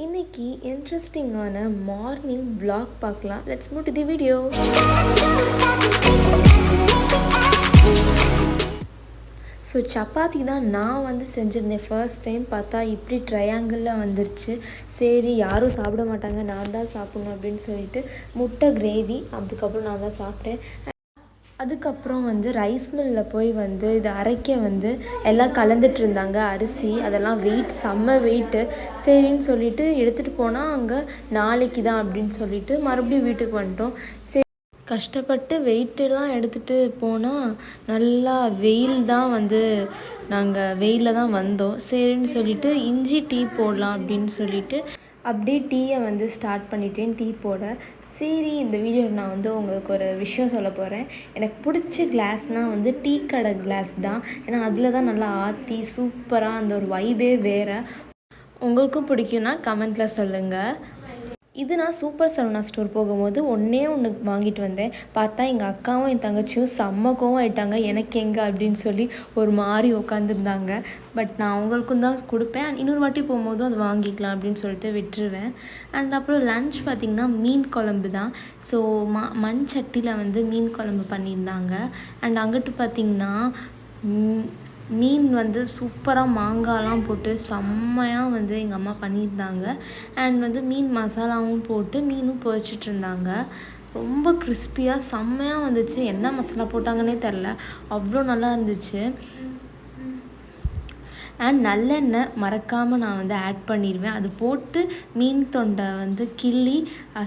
இன்னைக்கு இன்ட்ரெஸ்டிங்கான morning vlog பார்க்கலாம். Let's move to the video. So chapati தான் நான் செஞ்சுருந்தேன். ஃபர்ஸ்ட் டைம் பார்த்தா இப்படி ட்ரையாங்கிளில் வந்துருச்சு. சரி யாரும் சாப்பிட மாட்டாங்க, நான் தான் சாப்பிட்ணும் அப்படின்னு சொல்லிட்டு முட்டை கிரேவி அதுக்கப்புறம் நான் தான் சாப்பிட்டேன். அதுக்கப்புறம் ரைஸ் மில்லில் போய் இதை அரைக்க எல்லாம் கலந்துட்டு இருந்தாங்க. அரிசி அதெல்லாம் வெயிட் செம்ம வெயிட்டு. சரின்னு சொல்லிட்டு எடுத்துகிட்டு போனால் அங்கே நாளைக்கு தான் அப்படின்னு சொல்லிட்டு மறுபடியும் வீட்டுக்கு வந்துட்டோம். சரி கஷ்டப்பட்டு வெயிட்டெல்லாம் எடுத்துகிட்டு போனால் நல்லா வெயில் தான் நாங்கள் வெயிலில் தான் வந்தோம். சரின்னு சொல்லிட்டு இஞ்சி டீ போடலாம் அப்படின்னு சொல்லிட்டு அப்படியே டீயை ஸ்டார்ட் பண்ணிட்டேன் டீ போட. சரி இந்த வீடியோவில் நான் உங்களுக்கு ஒரு விஷயம் சொல்ல போகிறேன். எனக்கு பிடிச்ச கிளாஸ்னால் டீ கடை கிளாஸ் தான். ஏன்னா அதில் தான் நல்லா ஆற்றி சூப்பராக அந்த ஒரு வைபே வேறு. உங்களுக்கும் பிடிக்கும்னா கமெண்ட்டில் சொல்லுங்கள். இது நான் சூப்பர் சரவணா ஸ்டோர் போகும்போது ஒன்று வாங்கிட்டு வந்தேன். பார்த்தா எங்கள் அக்காவும் என் தங்கச்சியும் செம்ம கோவம் ஆகிட்டாங்க. எனக்கு எங்கே அப்படின்னு சொல்லி ஒரு மாதிரி உட்காந்துருந்தாங்க. பட் நான் அவங்களுக்கும் தான் கொடுப்பேன். இன்னொரு வாட்டி போகும்போதும் அது வாங்கிக்கலாம் அப்படின்னு சொல்லிட்டு விட்டுருவேன். அண்ட் அப்புறம் லன்ச் பார்த்திங்கன்னா மீன் குழம்பு தான். ஸோ மண் சட்டியில் மீன் குழம்பு பண்ணியிருந்தாங்க. அண்ட் அங்கிட்டு பார்த்திங்கன்னா மீன் சூப்பராக மாங்காய்லாம் போட்டு செம்மையாக எங்கள் அம்மா பண்ணியிருந்தாங்க. அண்ட் மீன் மசாலாவும் போட்டு மீனும் பொரிச்சிட்டு இருந்தாங்க. ரொம்ப கிறிஸ்பியாக செம்மையாக வந்துச்சு. என்ன மசாலா போட்டாங்கன்னே தெரில, அவ்வளோ நல்லா இருந்துச்சு. அண்ட் நல்லெண்ணெய் மறக்காமல் நான் ஆட் பண்ணிடுவேன். அது போட்டு மீன் தொண்டை கிள்ளி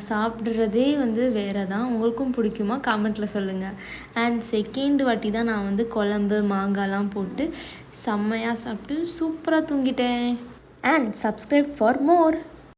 சாப்பிட்றதே வேறு தான். உங்களுக்கும் பிடிக்குமா கமெண்ட்டில் சொல்லுங்கள். அண்ட் செகண்ட் வாட்டி தான் நான் குழம்பு மாங்காய்லாம் போட்டு செம்மையாக சாப்பிட்டு சூப்பராக தூங்கிட்டேன். And subscribe for more.